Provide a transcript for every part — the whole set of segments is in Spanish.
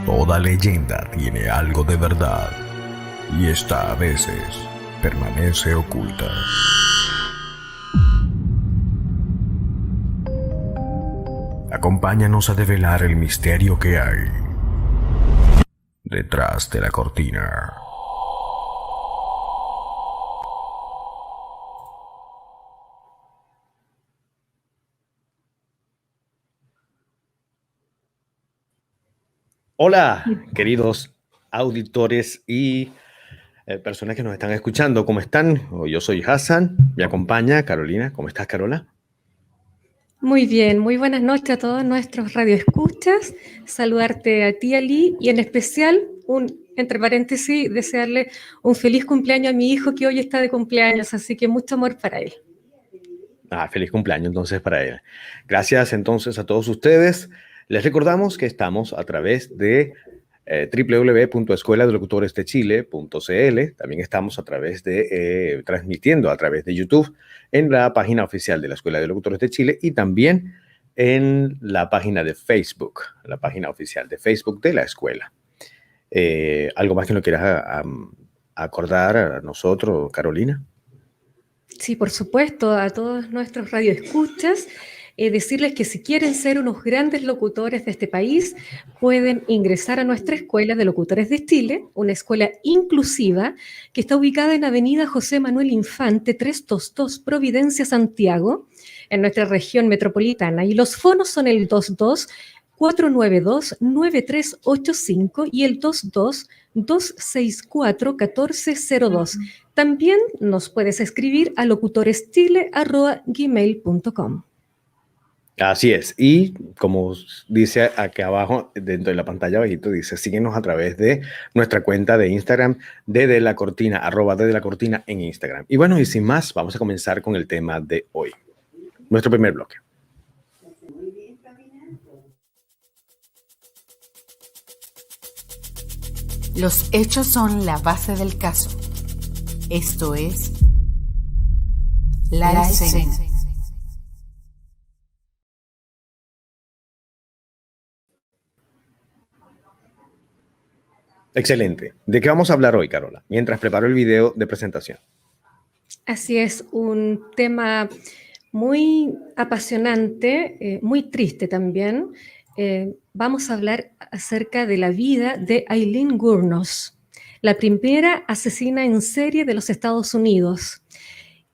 Toda leyenda tiene algo de verdad, y esta a veces permanece oculta. Acompáñanos a develar el misterio que hay detrás de la cortina. Hola, queridos auditores y personas que nos están escuchando. ¿Cómo están? Yo soy Hassan, me acompaña Carolina. ¿Cómo estás, Carola? Muy bien, muy buenas noches a todos nuestros radioescuchas. Saludarte a ti, Ali, y en especial, entre paréntesis, desearle un feliz cumpleaños a mi hijo que hoy está de cumpleaños, así que mucho amor para él. Feliz cumpleaños entonces para él. Gracias entonces a todos ustedes. Les recordamos que estamos a través de www.escueladelocutoresdechile.cl. También estamos a través de transmitiendo a través de YouTube en la página oficial de la Escuela de Locutores de Chile y también en la página de Facebook, la página oficial de Facebook de la escuela. ¿Algo más que nos quieras acordar a nosotros, Carolina? Sí, por supuesto, a todos nuestros radioescuchas, decirles que si quieren ser unos grandes locutores de este país, pueden ingresar a nuestra Escuela de Locutores de Chile, una escuela inclusiva que está ubicada en Avenida José Manuel Infante, 322, Providencia, Santiago, en nuestra región metropolitana. Y los fonos son el 22-492-9385 y el 22-264-1402. También nos puedes escribir a locutoreschile@gmail.com. Así es. Y como dice aquí abajo, dentro de la pantalla abajito, dice, síguenos a través de nuestra cuenta de Instagram, desde la cortina, @desde la cortina en Instagram. Y bueno, y sin más, vamos a comenzar con el tema de hoy. Nuestro primer bloque. Los hechos son la base del caso. Esto es La Escena. Excelente. ¿De qué vamos a hablar hoy, Carola? Mientras preparo el video de presentación. Así es, un tema muy apasionante, muy triste también. Vamos a hablar acerca de la vida de Aileen Wuornos, la primera asesina en serie de los Estados Unidos.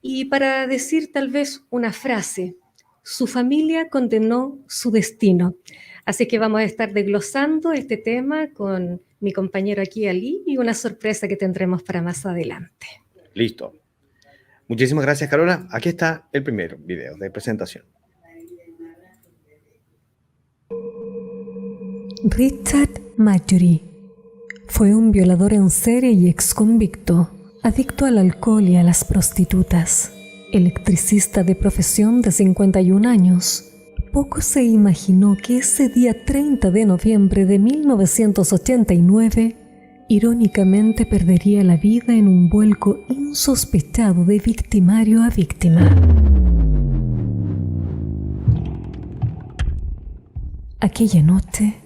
Y para decir tal vez una frase, su familia condenó su destino. Así que vamos a estar desglosando este tema con mi compañero aquí, Ali, y una sorpresa que tendremos para más adelante. Listo. Muchísimas gracias, Carola. Aquí está el primer video de presentación. Richard Marjorie fue un violador en serie y exconvicto, adicto al alcohol y a las prostitutas. Electricista de profesión de 51 años, poco se imaginó que ese día 30 de noviembre de 1989, irónicamente perdería la vida en un vuelco insospechado de victimario a víctima. Aquella noche,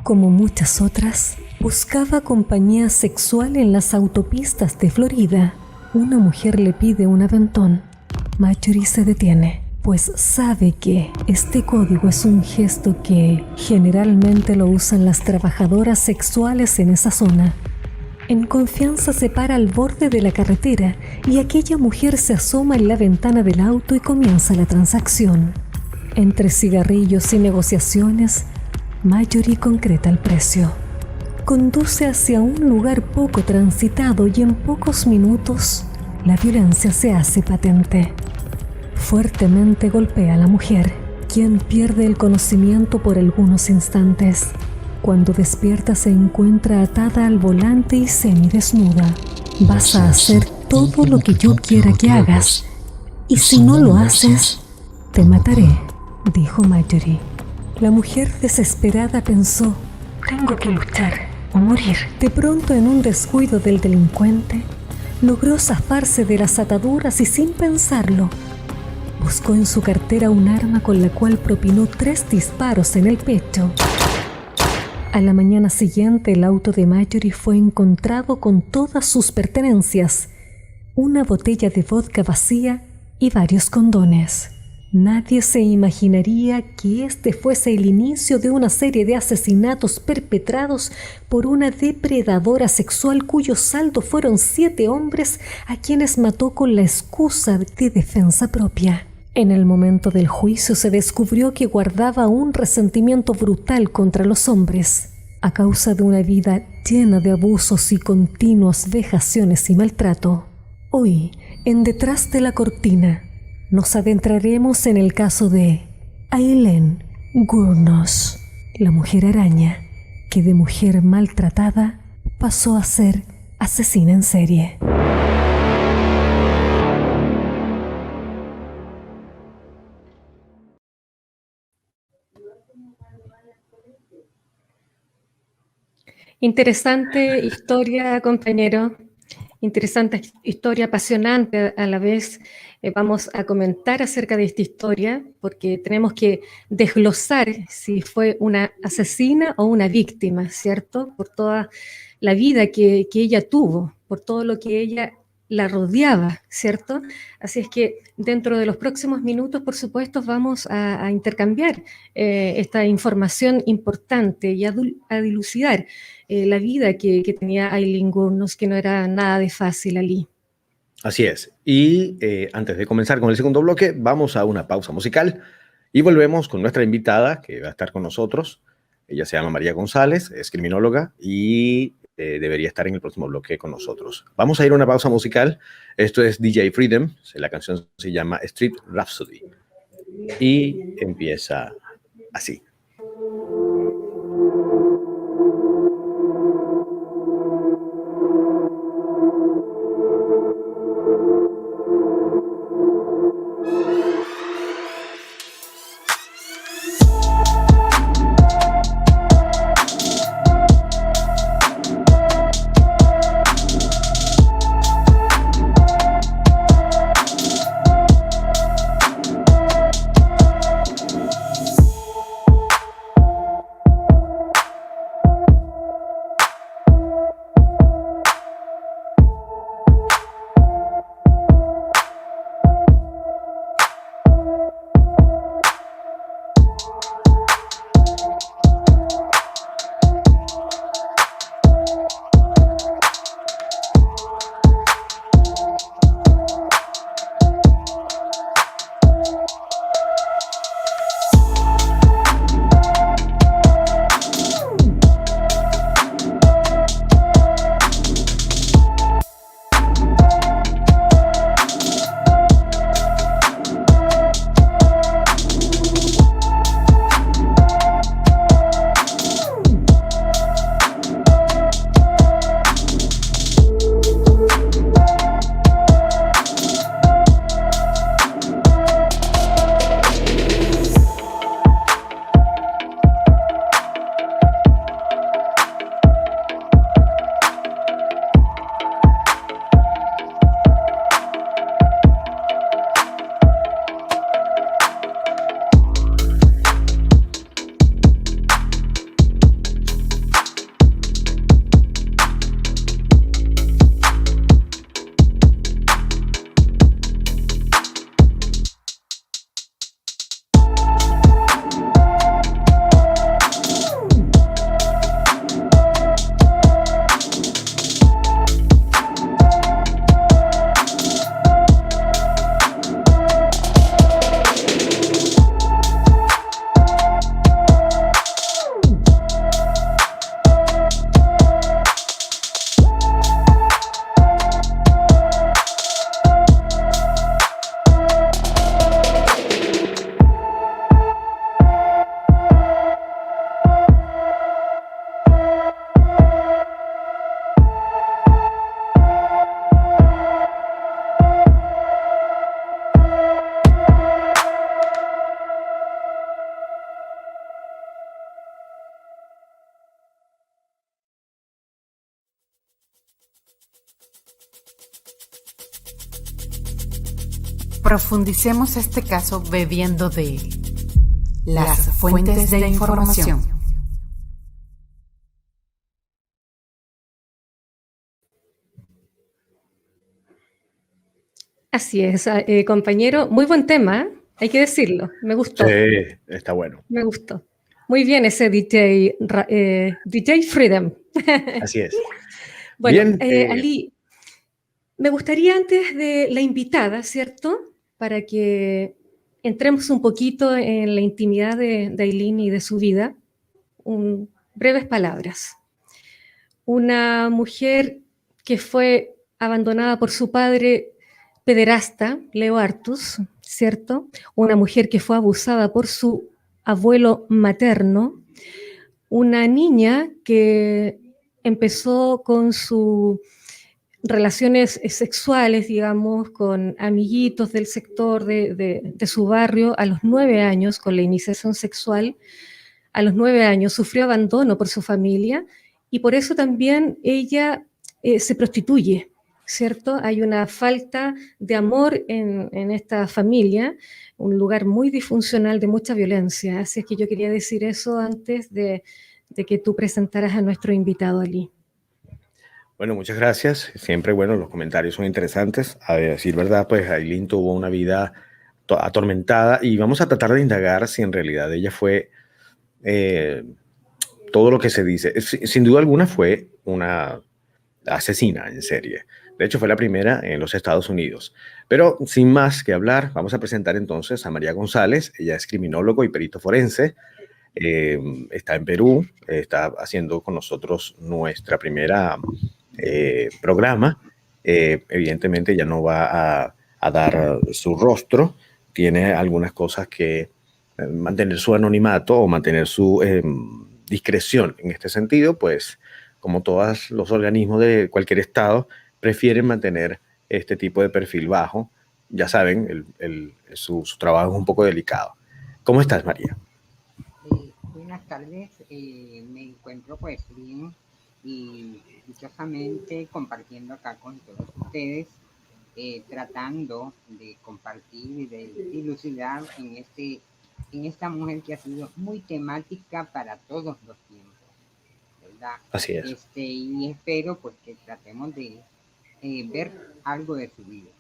como muchas otras, buscaba compañía sexual en las autopistas de Florida. Una mujer le pide un aventón. Marjorie se detiene, pues sabe que este código es un gesto que generalmente lo usan las trabajadoras sexuales en esa zona. En confianza se para al borde de la carretera y aquella mujer se asoma en la ventana del auto y comienza la transacción. Entre cigarrillos y negociaciones, Marjorie concreta el precio. Conduce hacia un lugar poco transitado y en pocos minutos la violencia se hace patente. Fuertemente golpea a la mujer, quien pierde el conocimiento por algunos instantes. Cuando despierta se encuentra atada al volante y semidesnuda. Vas a hacer todo lo que yo quiera que hagas, y si no lo haces, te mataré, dijo Marjorie. La mujer desesperada pensó, tengo que luchar o morir. De pronto, en un descuido del delincuente, logró zafarse de las ataduras y sin pensarlo, buscó en su cartera un arma con la cual propinó 3 disparos en el pecho. A la mañana siguiente, el auto de Marjorie fue encontrado con todas sus pertenencias, una botella de vodka vacía y varios condones. Nadie se imaginaría que este fuese el inicio de una serie de asesinatos perpetrados por una depredadora sexual cuyo saldo fueron 7 hombres a quienes mató con la excusa de defensa propia. En el momento del juicio se descubrió que guardaba un resentimiento brutal contra los hombres, a causa de una vida llena de abusos y continuas vejaciones y maltrato. Hoy, en Detrás de la Cortina, nos adentraremos en el caso de Aileen Wuornos, la mujer araña, que de mujer maltratada pasó a ser asesina en serie. Interesante historia, compañero. Interesante historia, apasionante a la vez. Vamos a comentar acerca de esta historia porque tenemos que desglosar si fue una asesina o una víctima, ¿cierto? Por toda la vida que ella tuvo, por todo lo que ella la rodeaba, ¿cierto? Así es que dentro de los próximos minutos, por supuesto, vamos a intercambiar esta información importante y a dilucidar la vida que tenía Aileen Wuornos, que no era nada de fácil allí. Así es. Y antes de comenzar con el segundo bloque, vamos a una pausa musical y volvemos con nuestra invitada que va a estar con nosotros. Ella se llama María González, es criminóloga y debería estar en el próximo bloque con nosotros. Vamos a ir a una pausa musical. Esto es DJ Freedom. La canción se llama Street Rhapsody y empieza así. Profundicemos este caso bebiendo de las fuentes de información. Así es, compañero, muy buen tema, ¿eh? Hay que decirlo, me gustó, Sí, está bueno. me gustó. Muy bien ese DJ, DJ Freedom. Así es. Bueno, Bien, Ali, me gustaría antes de la invitada, ¿cierto? Para que entremos un poquito en la intimidad de Ailín y de su vida, breves palabras. Una mujer que fue abandonada por su padre pederasta, Leo Artus, ¿cierto? Una mujer que fue abusada por su abuelo materno, una niña que empezó con sus relaciones sexuales, digamos, con amiguitos del sector de su barrio a los 9 años, con la iniciación sexual. A los 9 años sufrió abandono por su familia y por eso también ella se prostituye, ¿cierto? Hay una falta de amor en esta familia, un lugar muy disfuncional de mucha violencia. Así es que yo quería decir eso antes de que tú presentaras a nuestro invitado, Ali. bueno, muchas gracias. Siempre, bueno, los comentarios son interesantes. A decir verdad, pues Ailín tuvo una vida atormentada y vamos a tratar de indagar si en realidad ella fue eh, todo lo que se dice. Sin duda alguna fue una asesina en serie. De hecho, fue la primera en los Estados Unidos. Pero sin más que hablar, vamos a presentar entonces a María González. Ella es criminólogo y perito forense. Está en Perú, está haciendo con nosotros nuestra primera programa. Evidentemente ya no va a dar su rostro, tiene algunas cosas que mantener su anonimato o mantener su discreción. En este sentido, pues como todos los organismos de cualquier estado, prefieren mantener este tipo de perfil bajo. Ya saben, su trabajo es un poco delicado. ¿Cómo estás, María? Buenas tardes, me encuentro pues bien y dichosamente compartiendo acá con todos ustedes, tratando de compartir y de dilucidar en esta mujer que ha sido muy temática para todos los tiempos, ¿verdad? Así es. Y espero pues que tratemos de ver algo de su vida.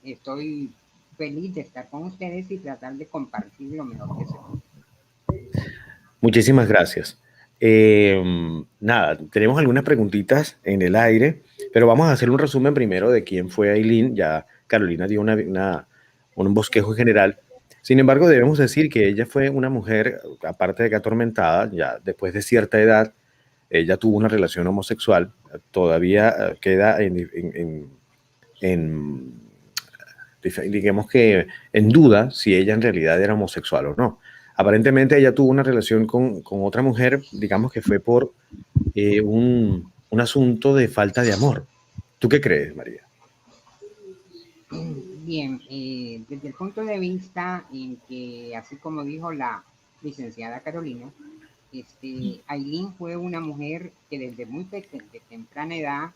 Estoy feliz de estar con ustedes y tratar de compartir lo mejor que se pueda. Muchísimas gracias. Nada, tenemos algunas preguntitas en el aire, pero vamos a hacer un resumen primero de quién fue Ailín. Ya Carolina dio un bosquejo general. Sin embargo, debemos decir que ella fue una mujer, aparte de que atormentada, ya después de cierta edad, ella tuvo una relación homosexual. Todavía queda digamos que en duda si ella en realidad era homosexual o no. Aparentemente ella tuvo una relación con otra mujer, digamos que fue por un asunto de falta de amor. ¿Tú qué crees, María? Bien, desde el punto de vista en que, así como dijo la licenciada Carolina, Ailín fue una mujer que desde muy de temprana edad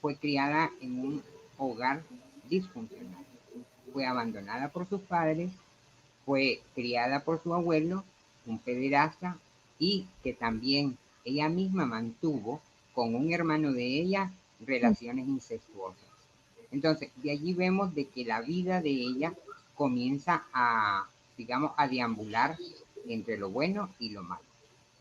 fue criada en un hogar disfuncional. Fue abandonada por sus padres, fue criada por su abuelo, un pederasta, y que también ella misma mantuvo con un hermano de ella relaciones incestuosas. Entonces, de allí vemos de que la vida de ella comienza a, digamos, a deambular entre lo bueno y lo malo.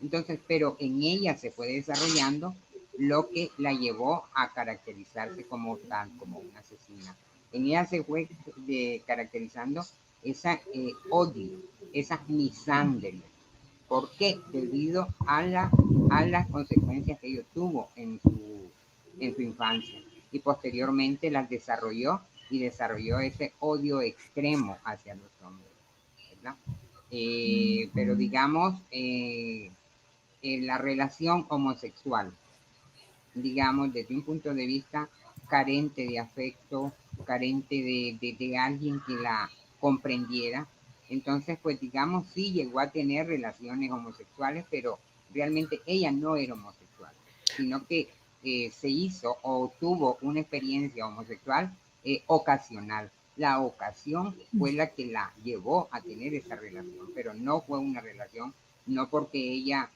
Entonces, pero en ella se fue desarrollando lo que la llevó a caracterizarse como tal, como una asesina. En ella se fue caracterizando esa odio, esa misandria. ¿Por qué? Debido a las consecuencias que ello tuvo en su infancia y posteriormente las desarrolló y desarrolló ese odio extremo hacia los hombres, ¿verdad? Pero digamos, la relación homosexual, digamos, desde un punto de vista carente de afecto, carente de alguien que la comprendiera. Entonces, pues digamos, sí llegó a tener relaciones homosexuales, pero realmente ella no era homosexual, sino que se hizo o tuvo una experiencia homosexual ocasional. La ocasión fue la que la llevó a tener esa relación, pero no fue una relación, no porque ella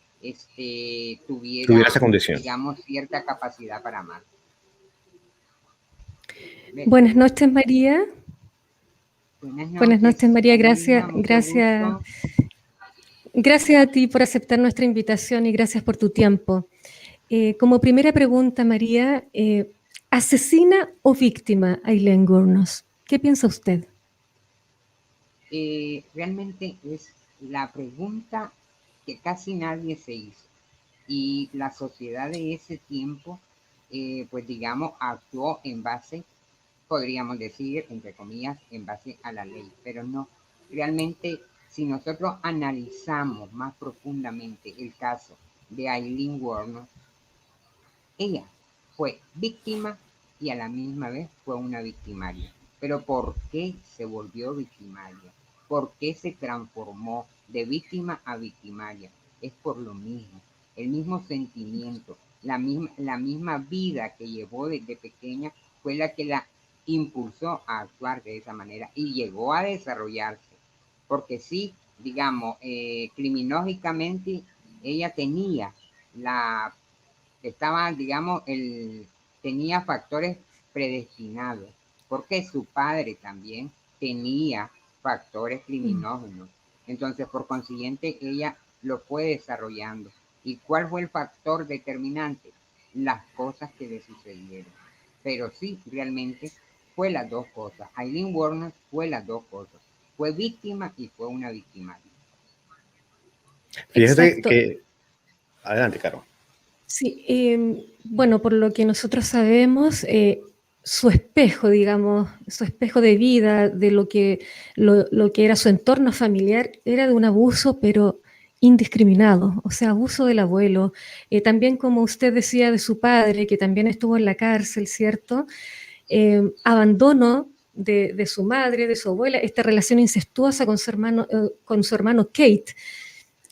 tuviera esa condición, digamos, cierta capacidad para amar. Buenas noches, María. Buenas noches, María. Gracias, Karolina, mucho gracias, gusto. gracias a ti por aceptar nuestra invitación y gracias por tu tiempo. Como primera pregunta, María, ¿asesina o víctima Aileen Wuornos? ¿Qué piensa usted? Realmente es la pregunta que casi nadie se hizo. Y la sociedad de ese tiempo, pues digamos, actuó en base, podríamos decir, entre comillas, en base a la ley, pero no. Realmente, si nosotros analizamos más profundamente el caso de Aileen Wuornos, ella fue víctima y a la misma vez fue una victimaria. Pero ¿por qué se volvió victimaria? ¿Por qué se transformó de víctima a victimaria? Es por lo mismo, el mismo sentimiento, la misma vida que llevó desde pequeña fue la que la impulsó a actuar de esa manera y llegó a desarrollarse. Porque sí, digamos, criminológicamente ella tenía la estaba, digamos, tenía factores predestinados, porque su padre también tenía factores criminógenos. Entonces, por consiguiente, ella lo fue desarrollando. ¿Y cuál fue el factor determinante? Las cosas que le sucedieron. Pero sí, realmente fue las dos cosas. Aileen Wuornos fue las dos cosas. Fue víctima y fue una victimaria. Fíjate Exacto. que... Adelante, Caro. Sí, bueno, por lo que nosotros sabemos, su espejo, digamos, su espejo de vida, de lo que era su entorno familiar, era de un abuso, pero indiscriminado, o sea, abuso del abuelo. También, como usted decía, de su padre, que también estuvo en la cárcel, ¿cierto? Abandono de su madre, de su abuela, esta relación incestuosa con su hermano Kate.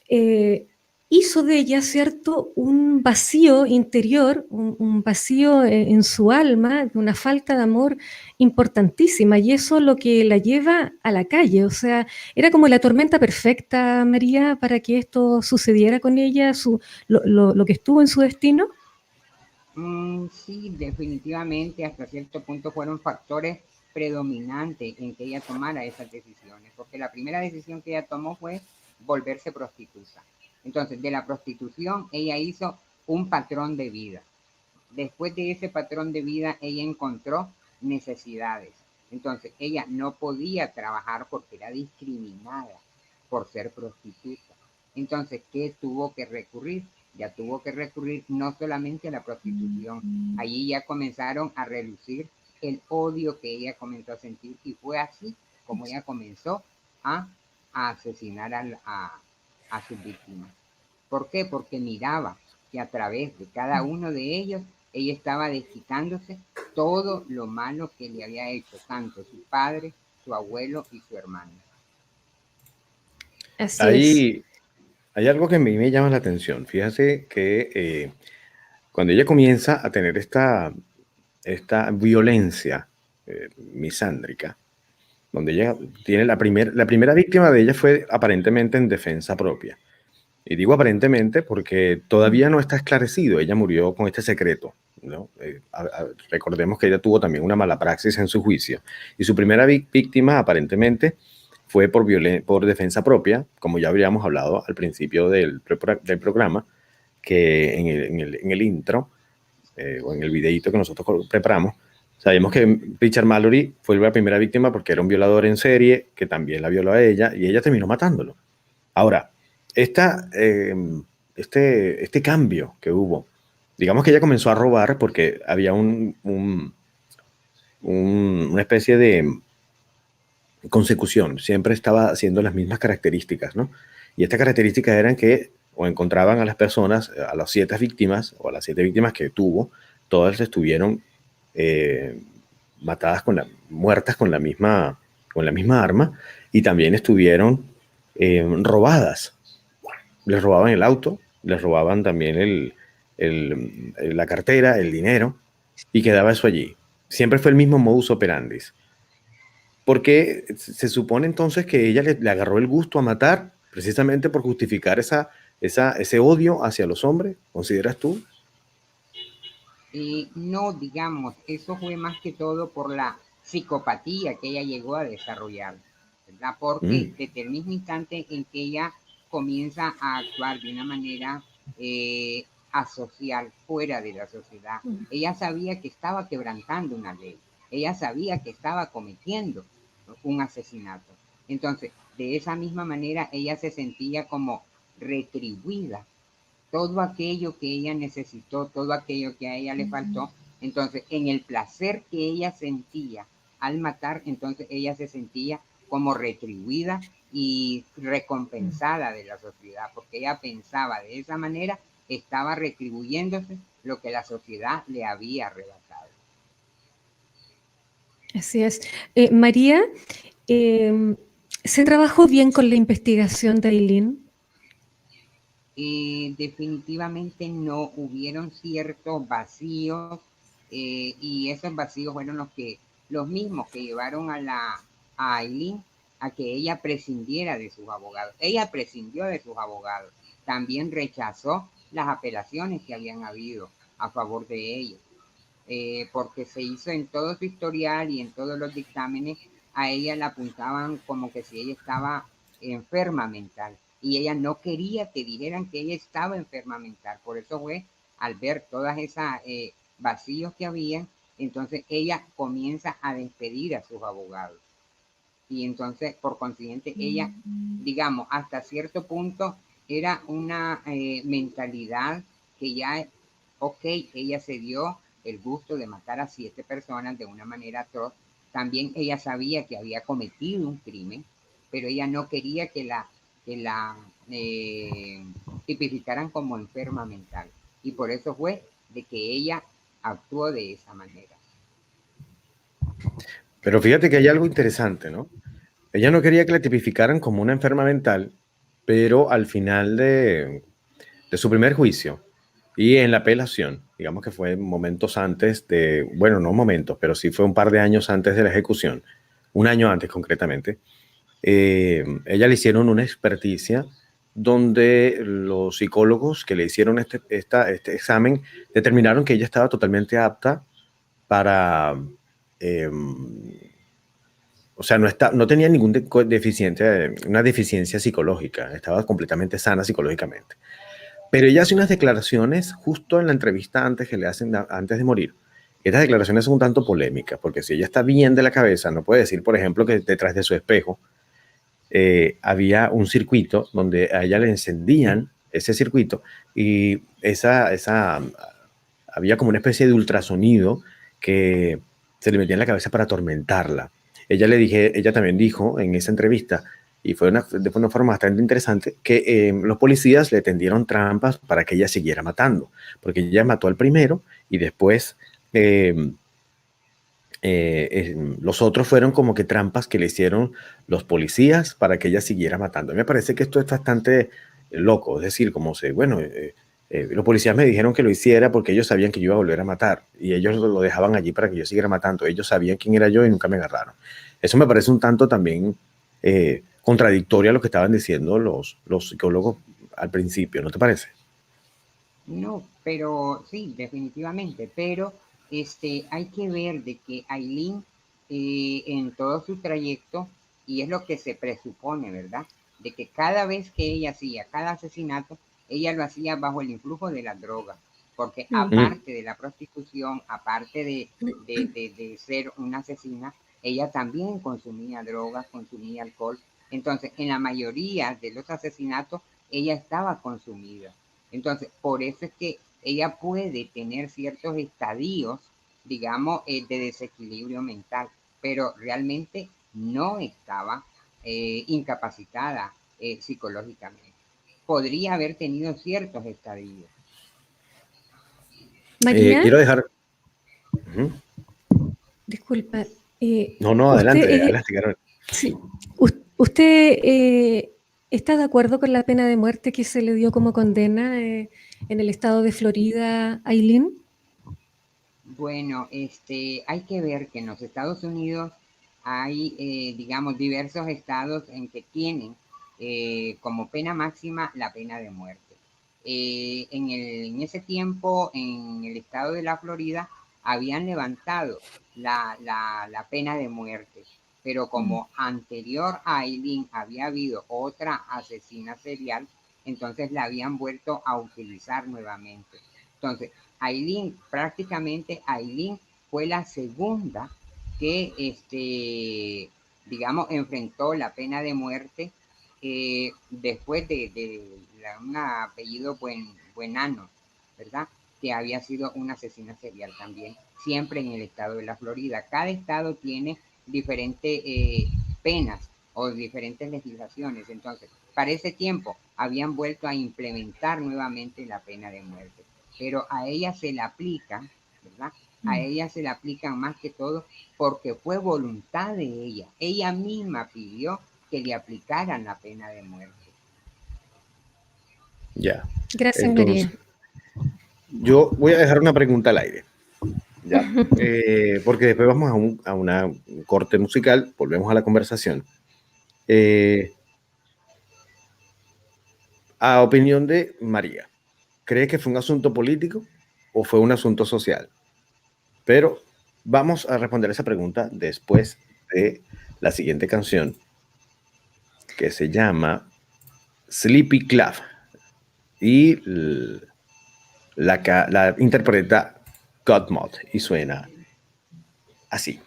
eh, Hizo de ella, ¿cierto?, un vacío interior, un vacío en su alma, una falta de amor importantísima, y eso lo que la lleva a la calle. O sea, era como la tormenta perfecta, María, para que esto sucediera con ella, lo que estuvo en su destino. Sí, definitivamente hasta cierto punto fueron factores predominantes en que ella tomara esas decisiones, porque la primera decisión que ella tomó fue volverse prostituta. Entonces, de la prostitución ella hizo un patrón de vida. Después de ese patrón de vida, ella encontró necesidades. Entonces, ella no podía trabajar porque era discriminada por ser prostituta. Entonces, ¿qué tuvo que recurrir? Ya tuvo que recurrir no solamente a la prostitución. Allí ya comenzaron a relucir el odio que ella comenzó a sentir y fue así como ella comenzó a, a asesinar a sus víctimas. ¿Por qué? Porque miraba que a través de cada uno de ellos ella estaba desquitándose todo lo malo que le había hecho tanto su padre, su abuelo y su hermano. Así es. Hay algo que a mí me llama la atención. Fíjate que cuando ella comienza a tener esta violencia misándrica, donde ella tiene la primera víctima de ella fue aparentemente en defensa propia. Y digo aparentemente porque todavía no está esclarecido. Ella murió con este secreto, ¿no? Recordemos que ella tuvo también una mala praxis en su juicio. Y su primera víctima aparentemente fue por defensa propia, como ya habríamos hablado al principio del programa, que en el intro o en el videíto que nosotros preparamos, sabemos que Richard Mallory fue la primera víctima porque era un violador en serie que también la violó a ella y ella terminó matándolo. Ahora, este cambio que hubo, digamos que ella comenzó a robar porque había una especie de consecución, siempre estaba haciendo las mismas características, ¿no? Y estas características eran que o encontraban a las personas, a las 7 víctimas o a las 7 víctimas que tuvo, todas estuvieron muertas con la misma arma y también estuvieron robadas. Les robaban el auto, les robaban también la cartera, el dinero, y quedaba eso allí. Siempre fue el mismo modus operandi. Porque se supone entonces que ella le agarró el gusto a matar precisamente por justificar ese odio hacia los hombres, ¿consideras tú? No, digamos, eso fue más que todo por la psicopatía que ella llegó a desarrollar, ¿verdad? Porque desde el mismo instante en que ella comienza a actuar de una manera asocial, fuera de la sociedad, ella sabía que estaba quebrantando una ley, ella sabía que estaba cometiendo un asesinato. Entonces, de esa misma manera, ella se sentía como retribuida. Todo aquello que ella necesitó, todo aquello que a ella le faltó, entonces en el placer que ella sentía al matar, entonces ella se sentía como retribuida y recompensada de la sociedad, porque ella pensaba de esa manera, estaba retribuyéndose lo que la sociedad le había arrebatado. Así es. María, ¿se trabajó bien con la investigación de Aileen? Definitivamente no, hubieron ciertos vacíos y esos vacíos fueron los mismos que llevaron a Aileen a que ella prescindiera de sus abogados. Ella prescindió de sus abogados. También rechazó las apelaciones que habían habido a favor de ellos, porque se hizo en todo su historial y en todos los dictámenes, a ella la apuntaban como que si ella estaba enferma mental y ella no quería que dijeran que ella estaba enferma mental. Por eso fue al ver todas esas vacíos que había, entonces ella comienza a despedir a sus abogados. Y entonces, por consiguiente, ella, digamos, hasta cierto punto era una mentalidad que ya, ok, ella se dio el gusto de matar a 7 personas de una manera atroz. También ella sabía que había cometido un crimen, pero ella no quería que la tipificaran como enferma mental. Y por eso fue de que ella actuó de esa manera. Pero fíjate que hay algo interesante, ¿no? Ella no quería que la tipificaran como una enferma mental, pero al final de su primer juicio y en la apelación, digamos que fue momentos antes de, bueno, no momentos, pero sí fue un par de años antes de la ejecución, un año antes concretamente, ella le hicieron una experticia donde los psicólogos que le hicieron este examen determinaron que ella estaba totalmente apta para... o sea, no tenía ningún una deficiencia psicológica, estaba completamente sana psicológicamente. Pero ella hace unas declaraciones justo en la entrevista antes que le hacen antes de morir. Estas declaraciones son un tanto polémicas, porque si ella está bien de la cabeza, no puede decir, por ejemplo, que detrás de su espejo había un circuito donde a ella le encendían ese circuito y había como una especie de ultrasonido que se le metía en la cabeza para atormentarla. Ella también dijo en esa entrevista, y fue de una forma bastante interesante, que los policías le tendieron trampas para que ella siguiera matando, porque ella mató al primero y después los otros fueron como que trampas que le hicieron los policías para que ella siguiera matando. Me parece que esto es bastante loco, es decir, los policías me dijeron que lo hiciera porque ellos sabían que yo iba a volver a matar y ellos lo dejaban allí para que yo siguiera matando. Ellos sabían quién era yo y nunca me agarraron. Eso me parece un tanto también contradictorio a lo que estaban diciendo los psicólogos al principio, ¿no te parece? No, pero sí, definitivamente, pero hay que ver de que Aileen en todo su trayecto, y es lo que se presupone, ¿verdad? De que cada vez que ella hacía cada asesinato, ella lo hacía bajo el influjo de la droga, porque aparte de la prostitución, aparte de ser una asesina, ella también consumía drogas, consumía alcohol. Entonces, en la mayoría de los asesinatos, ella estaba consumida. Entonces, por eso es que ella puede tener ciertos estadios, digamos, de desequilibrio mental, pero realmente no estaba incapacitada psicológicamente. Podría haber tenido ciertos estadios. María, Quiero dejar... disculpa. No, adelante, Carol. Sí, ¿usted está de acuerdo con la pena de muerte que se le dio como condena en el estado de Florida a Aileen? Bueno, hay que ver que en los Estados Unidos hay, digamos, diversos estados en que tienen como pena máxima la pena de muerte. En ese tiempo, en el estado de la Florida, habían levantado la pena de muerte, pero como anterior a Aileen había habido otra asesina serial, entonces la habían vuelto a utilizar nuevamente. Entonces, prácticamente Aileen fue la segunda que, digamos, enfrentó la pena de muerte después de un apellido Buenano, ¿verdad? Que había sido una asesina serial también, siempre en el estado de la Florida. Cada estado tiene diferentes penas o diferentes legislaciones. Entonces, para ese tiempo habían vuelto a implementar nuevamente la pena de muerte, pero a ella se la aplica, ¿verdad? A ella se la aplican más que todo porque fue voluntad de ella. Ella misma pidió que le aplicaran la pena de muerte. Ya. Gracias, Entonces, María. yo voy a dejar una pregunta al aire, ¿ya? Porque después vamos a una corte musical, volvemos a la conversación. A opinión de María, ¿cree que fue un asunto político o fue un asunto social? Pero vamos a responder esa pregunta después de la siguiente canción, que se llama Sleepy Club y la interpreta Godmode y suena así.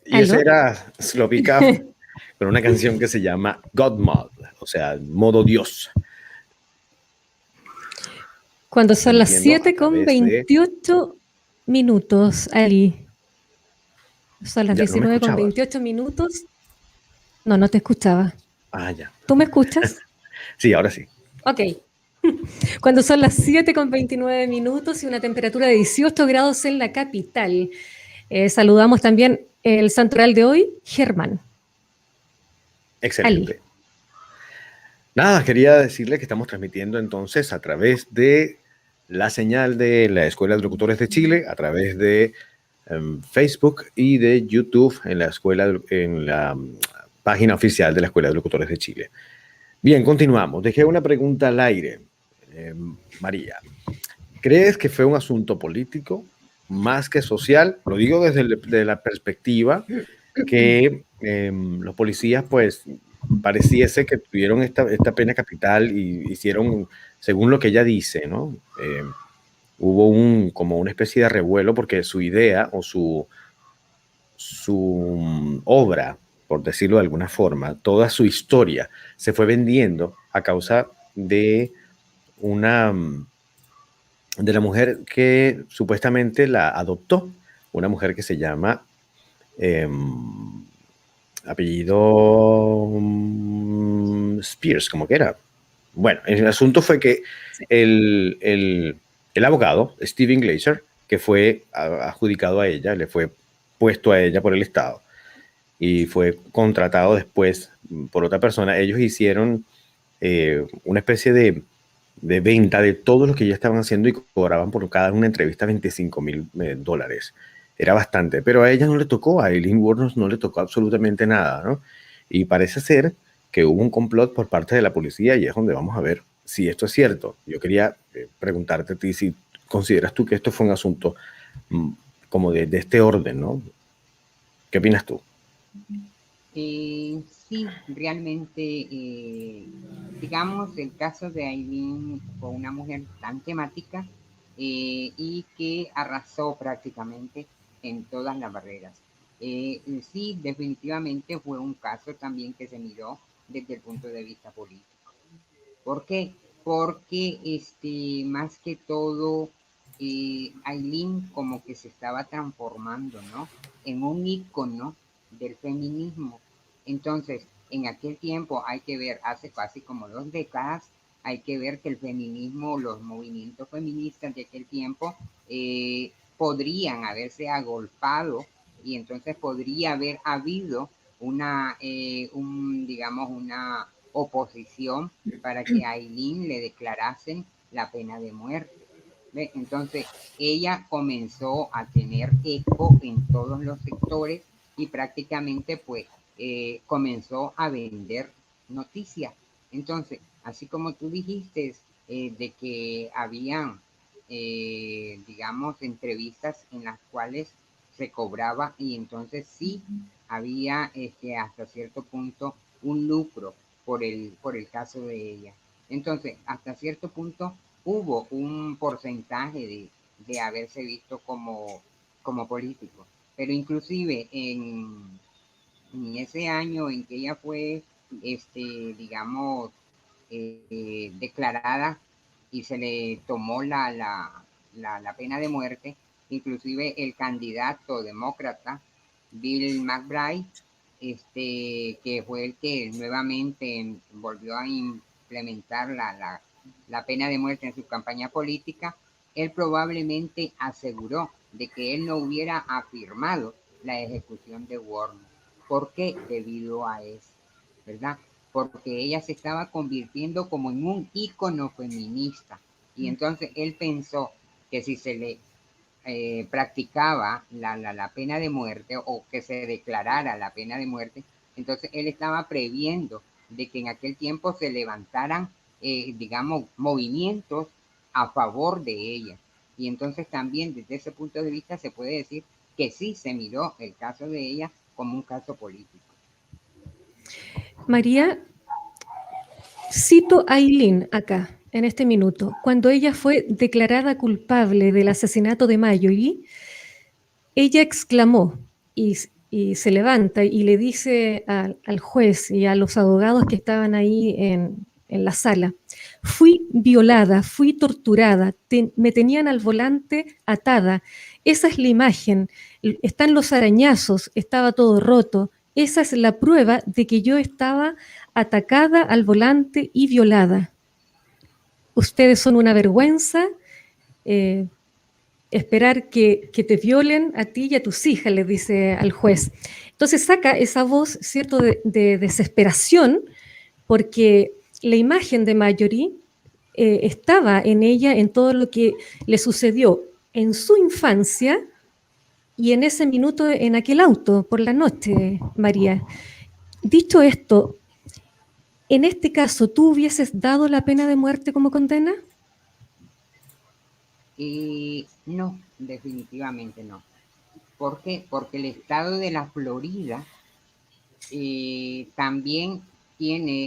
Y ese ¿Aló? era Sloppy Cow con una canción que se llama God Mode, o sea, modo Dios. Cuando son las Transmitiendo a 7 con través de... 28 minutos, Ali. Son las Ya, ¿no me 19 con escuchabas? 28 minutos. No, no te escuchaba. Ah, ya. ¿Tú me escuchas? Sí, ahora sí. Ok. Cuando son las 7 con 29 minutos y una temperatura de 18 grados en la capital. Saludamos también el santoral de hoy, Germán. Excelente. Nada, quería decirle que estamos transmitiendo entonces a través de la señal de la Escuela de Locutores de Chile, a través de Facebook y de YouTube en la página oficial de la Escuela de Locutores de Chile. Bien, continuamos. Dejé una pregunta al aire. María, ¿crees que fue un asunto político más que social? Lo digo desde la perspectiva que los policías, pues, pareciese que tuvieron esta pena capital y hicieron, según lo que ella dice, ¿no? Hubo como una especie de revuelo porque su idea o su obra, por decirlo de alguna forma, toda su historia se fue vendiendo a causa de la mujer que supuestamente la adoptó, una mujer que se llama apellido Spears, como que era. Bueno, el asunto fue que Sí. el abogado, Steven Glazer, que fue adjudicado a ella, le fue puesto a ella por el Estado y fue contratado después por otra persona, ellos hicieron una especie de venta de todo lo que ya estaban haciendo y cobraban por cada una entrevista $25,000. Era bastante, pero a ella no le tocó, a Aileen Wuornos no le tocó absolutamente nada, ¿no? Y parece ser que hubo un complot por parte de la policía y es donde vamos a ver si esto es cierto. Yo quería preguntarte a ti si consideras tú que esto fue un asunto como de este orden, ¿no? ¿Qué opinas tú? Sí, realmente, digamos, el caso de Aileen fue una mujer tan temática y que arrasó prácticamente en todas las barreras. Sí, definitivamente fue un caso también que se miró desde el punto de vista político. ¿Por qué? Porque más que todo, Aileen como que se estaba transformando, ¿no? En un ícono del feminismo. Entonces, en aquel tiempo hay que ver, hace casi como 2 décadas, hay que ver que el feminismo, los movimientos feministas de aquel tiempo podrían haberse agolpado y entonces podría haber habido digamos, una oposición para que a Aileen le declarasen la pena de muerte. ¿Ve? Entonces, ella comenzó a tener eco en todos los sectores y prácticamente pues comenzó a vender noticias. Entonces, así como tú dijiste de que habían, digamos, entrevistas en las cuales se cobraba y entonces sí había hasta cierto punto un lucro por el caso de ella. Entonces, hasta cierto punto hubo un porcentaje de haberse visto como político, pero inclusive en ese año en que ella fue, digamos, declarada y se le tomó la pena de muerte, inclusive el candidato demócrata, Bill McBride, que fue el que nuevamente volvió a implementar la pena de muerte en su campaña política, él probablemente aseguró de que él no hubiera afirmado la ejecución de Warner. ¿Por qué? Debido a eso, ¿verdad? Porque ella se estaba convirtiendo como en un ícono feminista. Y entonces él pensó que si se le practicaba la pena de muerte o que se declarara la pena de muerte, entonces él estaba previendo de que en aquel tiempo se levantaran, digamos, movimientos a favor de ella. Y entonces también desde ese punto de vista se puede decir que sí se miró el caso de ella como un caso político. María, cito a Aileen acá, en este minuto, cuando ella fue declarada culpable del asesinato de Marjorie, ella exclamó y se levanta y le dice al juez y a los abogados que estaban ahí en la sala, fui violada, fui torturada, me tenían al volante atada, esa es la imagen, están los arañazos, estaba todo roto, esa es la prueba de que yo estaba atacada al volante y violada. Ustedes son una vergüenza, esperar que te violen a ti y a tus hijas, le dice al juez. Entonces saca esa voz, ¿cierto?, de desesperación, porque la imagen de Marjorie estaba en ella, en todo lo que le sucedió en su infancia y en ese minuto en aquel auto por la noche, María. Dicho esto, en este caso, ¿tú hubieses dado la pena de muerte como condena? No, definitivamente no. ¿Por qué? Porque el estado de la Florida también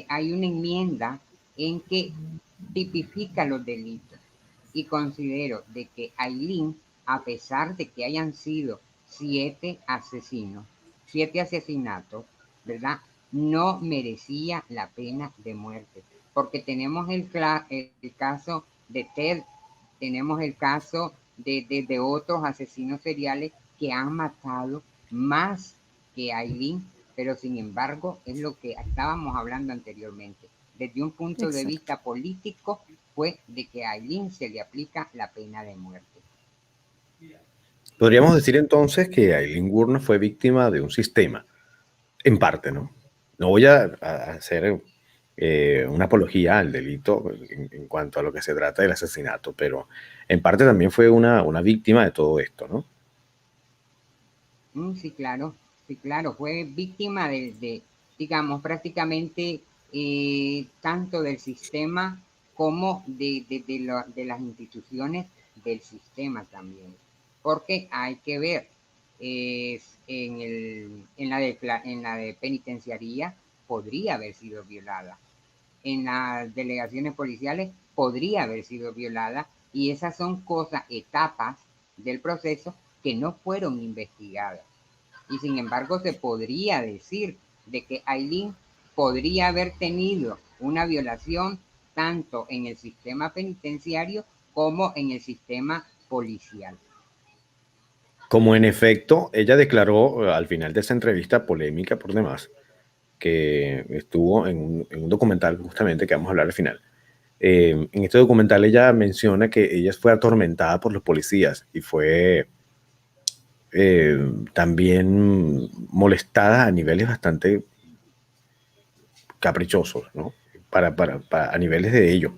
hay una enmienda en que tipifica los delitos. Y considero de que Aileen, a pesar de que hayan sido 7 asesinatos, ¿verdad? No merecía la pena de muerte. Porque tenemos el caso de Ted, tenemos el caso de otros asesinos seriales que han matado más que Aileen pero sin embargo es lo que estábamos hablando anteriormente. Desde un punto de vista político fue de que a Aileen se le aplica la pena de muerte. Podríamos decir entonces que Aileen Wuornos fue víctima de un sistema, en parte, ¿no? No voy a hacer una apología al delito en cuanto a lo que se trata del asesinato, pero en parte también fue una víctima de todo esto, ¿no? Sí, claro, fue víctima digamos, prácticamente tanto del sistema como de las instituciones del sistema también. Porque hay que ver, en la de penitenciaría podría haber sido violada, en las delegaciones policiales podría haber sido violada, y esas son etapas del proceso que no fueron investigadas. Y sin embargo se podría decir de que Aileen podría haber tenido una violación tanto en el sistema penitenciario como en el sistema policial. Como en efecto, ella declaró al final de esa entrevista polémica por demás, que estuvo en un documental justamente que vamos a hablar al final. En este documental ella menciona que ella fue atormentada por los policías y fue también molestada a niveles bastante caprichosos, ¿no? A niveles de ellos.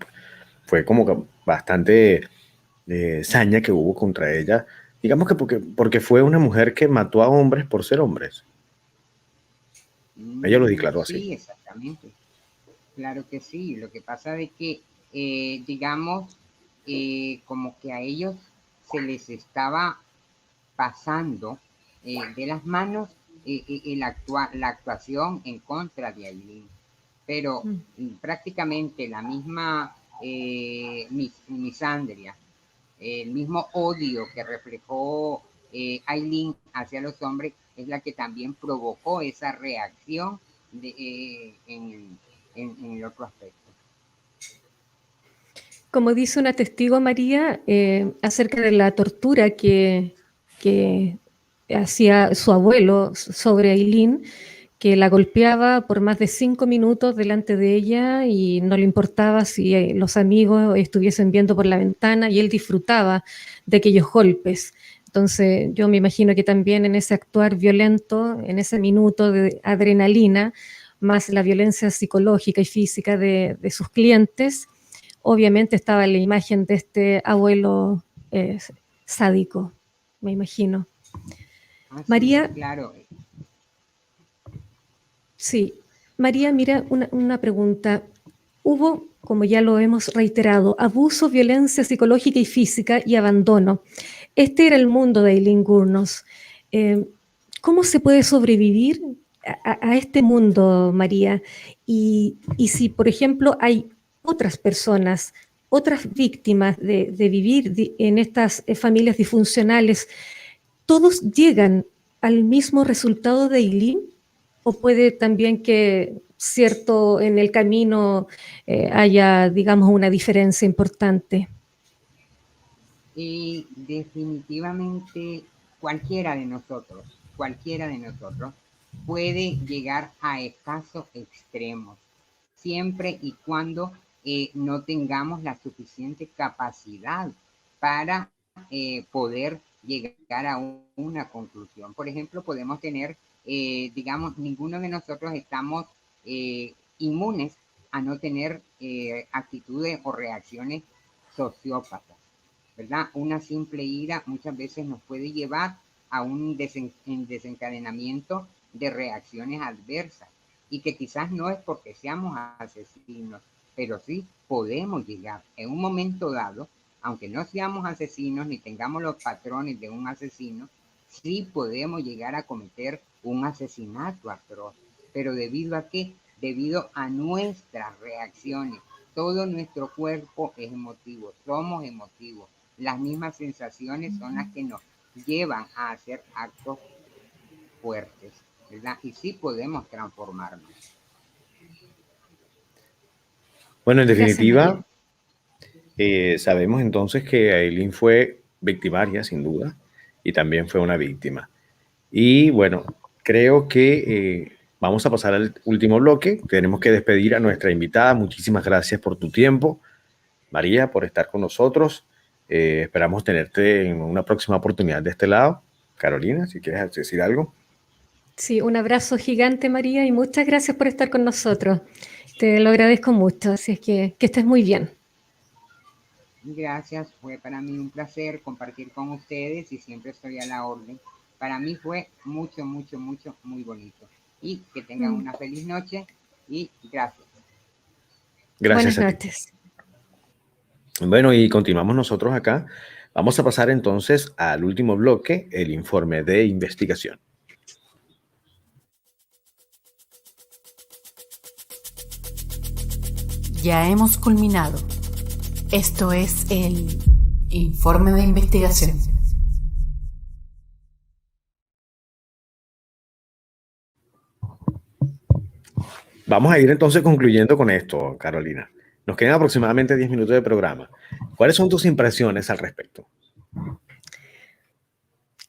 Fue como que bastante saña que hubo contra ella. Digamos que porque fue una mujer que mató a hombres por ser hombres. Ella lo declaró así. Sí, exactamente. Claro que sí. Lo que pasa es que, digamos, como que a ellos se les estaba pasando de las manos la actuación en contra de Aileen. Pero prácticamente la misma misandria, el mismo odio que reflejó Aileen hacia los hombres es la que también provocó esa reacción en el otro aspecto. Como dice una testigo, María, acerca de la tortura que hacía su abuelo sobre Aileen, que la golpeaba por más de 5 minutos delante de ella y no le importaba si los amigos estuviesen viendo por la ventana, y él disfrutaba de aquellos golpes. Entonces yo me imagino que también en ese actuar violento, en ese minuto de adrenalina, más la violencia psicológica y física de sus clientes, obviamente estaba la imagen de este abuelo sádico, me imagino. María, sí, claro. Sí, María, mira, una pregunta. Hubo, como ya lo hemos reiterado, abuso, violencia psicológica y física y abandono. Este era el mundo de Aileen Wuornos. ¿Cómo se puede sobrevivir a este mundo, María? Y si, por ejemplo, hay otras personas, otras víctimas de vivir en estas familias disfuncionales, ¿todos llegan al mismo resultado de Aileen? ¿O puede también que cierto en el camino haya, digamos, una diferencia importante? Y definitivamente cualquiera de nosotros puede llegar a casos extremos, siempre y cuando no tengamos la suficiente capacidad para poder llegar a una conclusión. Por ejemplo, podemos tener, digamos, ninguno de nosotros estamos inmunes a no tener actitudes o reacciones sociópatas, ¿verdad? Una simple ira muchas veces nos puede llevar a un desencadenamiento de reacciones adversas, y que quizás no es porque seamos asesinos, pero sí podemos llegar en un momento dado, aunque no seamos asesinos ni tengamos los patrones de un asesino, sí podemos llegar a cometer un asesinato atroz. ¿Pero debido a qué? Debido a nuestras reacciones. Todo nuestro cuerpo es emotivo, somos emotivos. Las mismas sensaciones son las que nos llevan a hacer actos fuertes, ¿verdad? Y sí podemos transformarnos. Bueno, en definitiva, sabemos entonces que Aileen fue victimaria, sin duda, y también fue una víctima. Y bueno, creo que vamos a pasar al último bloque. Tenemos que despedir a nuestra invitada. Muchísimas gracias por tu tiempo, María, por estar con nosotros. Esperamos tenerte en una próxima oportunidad de este lado. Carolina, si quieres decir algo. Sí, un abrazo gigante, María, y muchas gracias por estar con nosotros. Te lo agradezco mucho, así es que estés muy bien. Gracias, fue para mí un placer compartir con ustedes y siempre estoy a la orden. Para mí fue mucho, mucho, mucho, muy bonito. Y que tengan una feliz noche y gracias. Gracias. Buenas noches. Bueno, y continuamos nosotros acá. Vamos a pasar entonces al último bloque, el informe de investigación. Ya hemos culminado. Esto es el informe de investigación. Vamos a ir entonces concluyendo con esto, Carolina. Nos quedan aproximadamente 10 minutos de programa. ¿Cuáles son tus impresiones al respecto?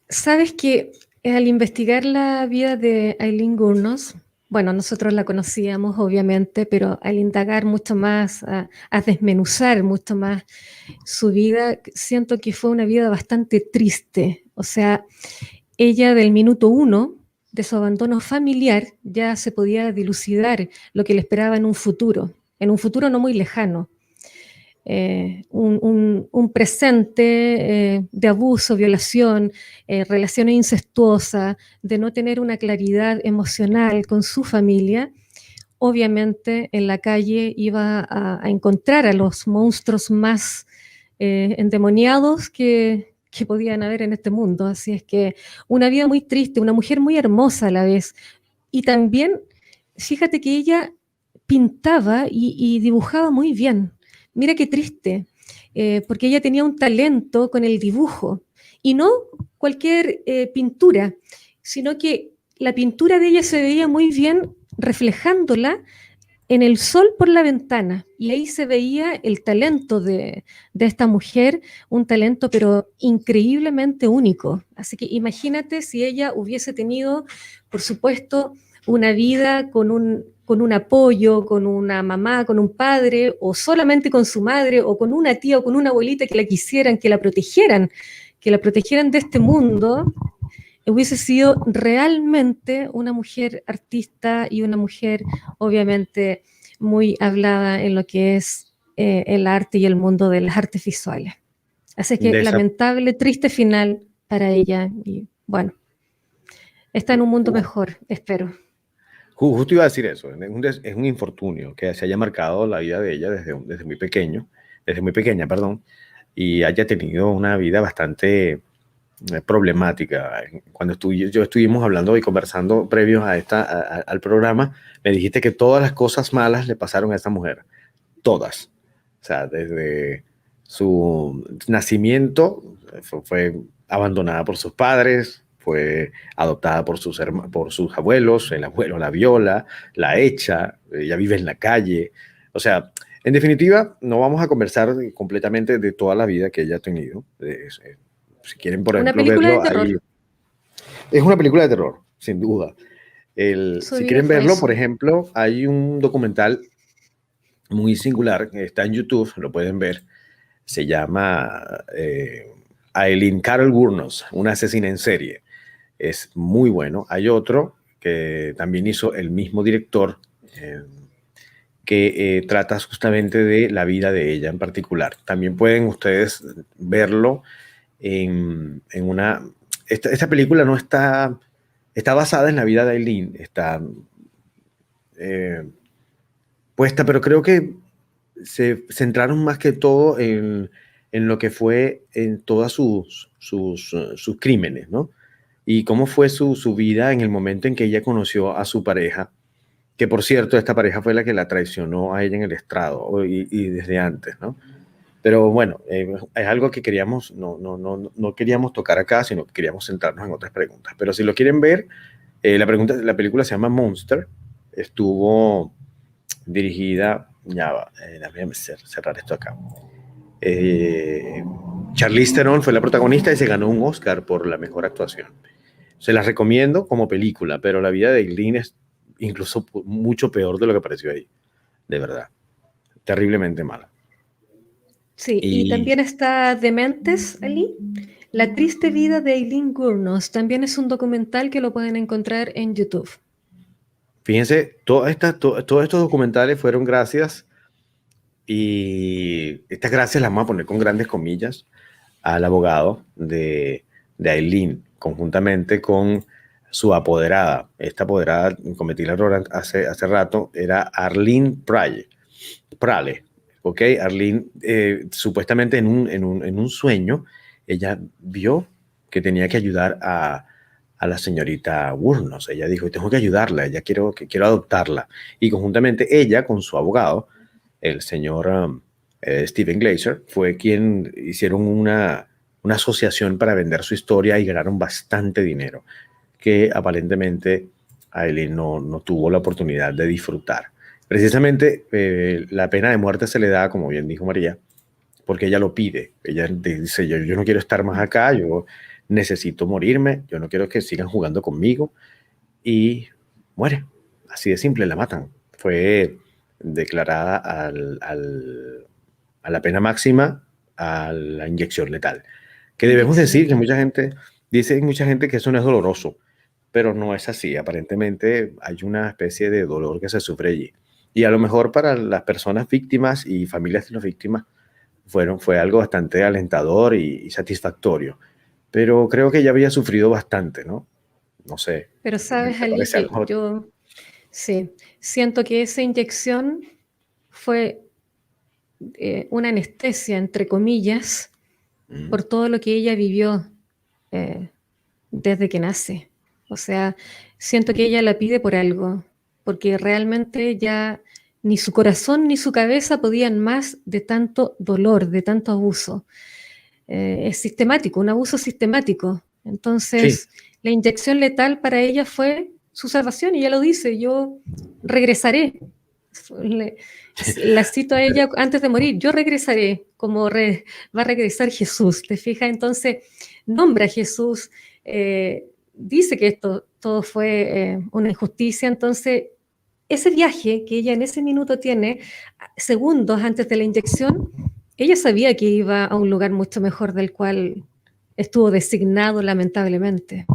Sabes que al investigar la vida de Aileen Wuornos, bueno, nosotros la conocíamos obviamente, pero al indagar mucho más, a desmenuzar mucho más su vida, siento que fue una vida bastante triste. O sea, ella del minuto 1 de su abandono familiar ya se podía dilucidar lo que le esperaba en un futuro no muy lejano. Un presente de abuso, violación, relaciones incestuosas, de no tener una claridad emocional con su familia. Obviamente en la calle iba a encontrar a los monstruos más endemoniados que podían haber en este mundo. Así es que una vida muy triste, una mujer muy hermosa a la vez. Y también, fíjate que ella pintaba y dibujaba muy bien. Mira qué triste, porque ella tenía un talento con el dibujo, y no cualquier pintura, sino que la pintura de ella se veía muy bien reflejándola en el sol por la ventana, y ahí se veía el talento de esta mujer, un talento pero increíblemente único. Así que imagínate si ella hubiese tenido, por supuesto, una vida con un apoyo, con una mamá, con un padre, o solamente con su madre, o con una tía o con una abuelita que la quisieran, que la protegieran de este mundo. Hubiese sido realmente una mujer artista y una mujer obviamente muy hablada en lo que es el arte y el mundo de las artes visuales. Así que lamentable, triste final para ella, y bueno, está en un mundo mejor, espero. Justo iba a decir eso, es un infortunio que se haya marcado la vida de ella desde muy pequeña, perdón, y haya tenido una vida bastante problemática. Cuando yo estuvimos hablando y conversando previos al programa, me dijiste que todas las cosas malas le pasaron a esta mujer, todas. O sea, desde su nacimiento fue abandonada por sus padres, fue adoptada por sus abuelos, el abuelo la viola, la echa, ella vive en la calle. O sea, en definitiva, no vamos a conversar completamente de toda la vida que ella ha tenido. Si quieren, por ejemplo, verlo, es una película de terror, sin duda. Si quieren verlo, por ejemplo, hay un documental muy singular que está en YouTube, lo pueden ver. Se llama Aileen Carol Wuornos, una asesina en serie. Es muy bueno. Hay otro que también hizo el mismo director, que trata justamente de la vida de ella en particular. También pueden ustedes verlo en una... Esta película no está basada en la vida de Aileen, está puesta, pero creo que se centraron más que todo en lo que fue en todas sus crímenes, ¿no? Y cómo fue su vida en el momento en que ella conoció a su pareja, que por cierto, esta pareja fue la que la traicionó a ella en el estrado y desde antes, ¿no? Pero bueno, es algo que queríamos, no queríamos tocar acá, sino que queríamos centrarnos en otras preguntas. Pero si lo quieren ver, la película se llama Monster, estuvo dirigida, déjame cerrar esto acá. Charlize Theron fue la protagonista y se ganó un Oscar por la mejor actuación. Se las recomiendo como película, pero la vida de Aileen es incluso mucho peor de lo que apareció ahí, de verdad, terriblemente mala. Sí, y también está Dementes, Ali, La triste vida de Aileen Wuornos. También es un documental que lo pueden encontrar en YouTube. Fíjense, todos estos documentales fueron gracias, y estas gracias las vamos a poner con grandes comillas, al abogado de Aileen, conjuntamente con su apoderada. Esta apoderada, cometí el error hace rato, era Arlene Prale. ¿Ok? Arlene, supuestamente en un sueño, ella vio que tenía que ayudar a la señorita Wuornos. Ella dijo, tengo que ayudarla, quiero adoptarla. Y conjuntamente ella con su abogado, el señor Stephen Glazer, fue quien hicieron una asociación para vender su historia y ganaron bastante dinero, que aparentemente Aileen no tuvo la oportunidad de disfrutar. Precisamente la pena de muerte se le da, como bien dijo María, porque ella lo pide. Ella dice, yo no quiero estar más acá, yo necesito morirme, yo no quiero que sigan jugando conmigo, y muere. Así de simple, la matan. Fue declarada a la pena máxima, a la inyección letal. Que debemos decir que mucha gente que eso no es doloroso, pero no es así. Aparentemente hay una especie de dolor que se sufre allí. Y a lo mejor para las personas víctimas y familias de las víctimas fue algo bastante alentador y satisfactorio. Pero creo que ella había sufrido bastante, ¿no? No sé. Pero sabes, Ali, que yo sí, siento que esa inyección fue una anestesia, entre comillas, por todo lo que ella vivió desde que nace. O sea, siento que ella la pide por algo, porque realmente ya ni su corazón ni su cabeza podían más de tanto dolor, de tanto abuso. Es sistemático, un abuso sistemático. Entonces, sí, la inyección letal para ella fue su salvación, y ella lo dice, yo regresaré. La cito a ella antes de morir, yo regresaré, como va a regresar Jesús, ¿te fijas? Entonces, nombra a Jesús, dice que esto todo fue una injusticia. Entonces, ese viaje que ella en ese minuto tiene, segundos antes de la inyección, ella sabía que iba a un lugar mucho mejor del cual estuvo designado, lamentablemente.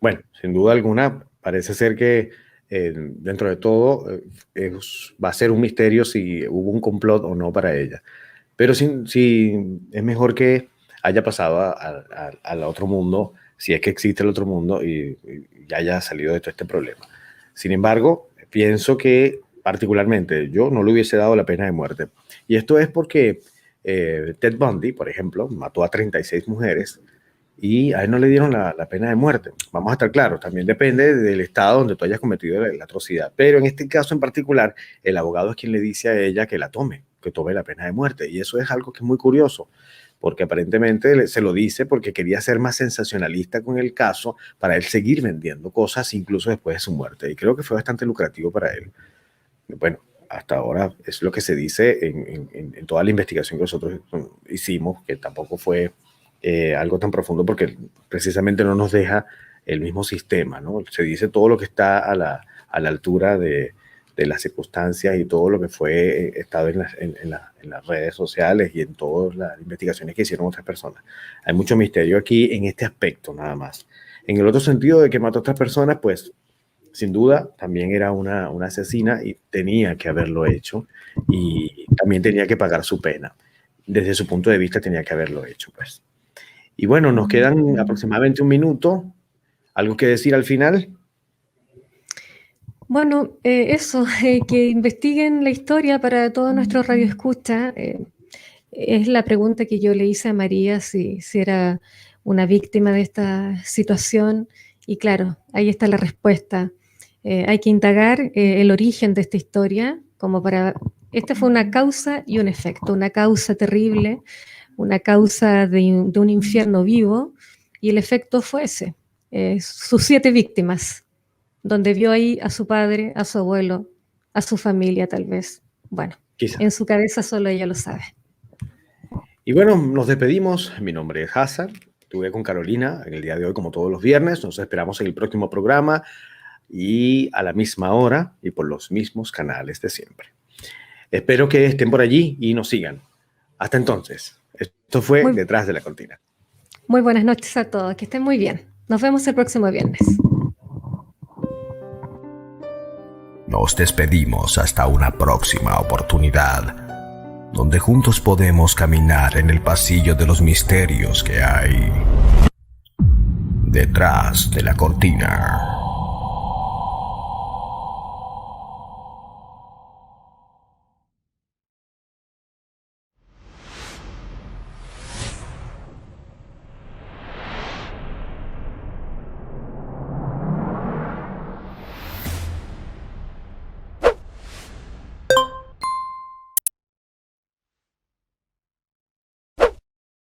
Bueno, sin duda alguna, parece ser que dentro de todo va a ser un misterio si hubo un complot o no para ella. Pero sí, es mejor que haya pasado al otro mundo, si es que existe el otro mundo, y haya salido de todo este problema. Sin embargo, pienso que particularmente yo no le hubiese dado la pena de muerte. Y esto es porque Ted Bundy, por ejemplo, mató a 36 mujeres y a él no le dieron la pena de muerte. Vamos a estar claros, también depende del estado donde tú hayas cometido la atrocidad. Pero en este caso en particular, el abogado es quien le dice a ella que que tome la pena de muerte. Y eso es algo que es muy curioso, porque aparentemente se lo dice porque quería ser más sensacionalista con el caso para él seguir vendiendo cosas incluso después de su muerte. Y creo que fue bastante lucrativo para él. Bueno, hasta ahora es lo que se dice en toda la investigación que nosotros hicimos, que tampoco fue algo tan profundo porque precisamente no nos deja el mismo sistema, ¿no? Se dice todo lo que está a la altura de las circunstancias y todo lo que fue estado en las redes sociales y en todas las investigaciones que hicieron otras personas. Hay mucho misterio aquí en este aspecto nada más. En el otro sentido de que mató a otras personas, pues sin duda también era una asesina y tenía que haberlo hecho, y también tenía que pagar su pena. Desde su punto de vista tenía que haberlo hecho, pues. Y bueno, nos quedan aproximadamente un minuto. ¿Algo que decir al final? Bueno, eso, que investiguen la historia para todos nuestros radioescuchas. Es la pregunta que yo le hice a María, si era una víctima de esta situación. Y claro, ahí está la respuesta. Hay que indagar el origen de esta historia, esta fue una causa y un efecto, una causa terrible, una causa de un infierno vivo, y el efecto fue ese, sus 7 víctimas, donde vio ahí a su padre, a su abuelo, a su familia tal vez. Bueno, quizá en su cabeza solo ella lo sabe. Y bueno, nos despedimos. Mi nombre es Hassan. Estuve con Carolina en el día de hoy como todos los viernes. Nos esperamos en el próximo programa y a la misma hora y por los mismos canales de siempre. Espero que estén por allí y nos sigan. Hasta entonces, esto fue Detrás de la Cortina. Muy buenas noches a todos, que estén muy bien. Nos vemos el próximo viernes. Nos despedimos hasta una próxima oportunidad, donde juntos podemos caminar en el pasillo de los misterios que hay detrás de la cortina.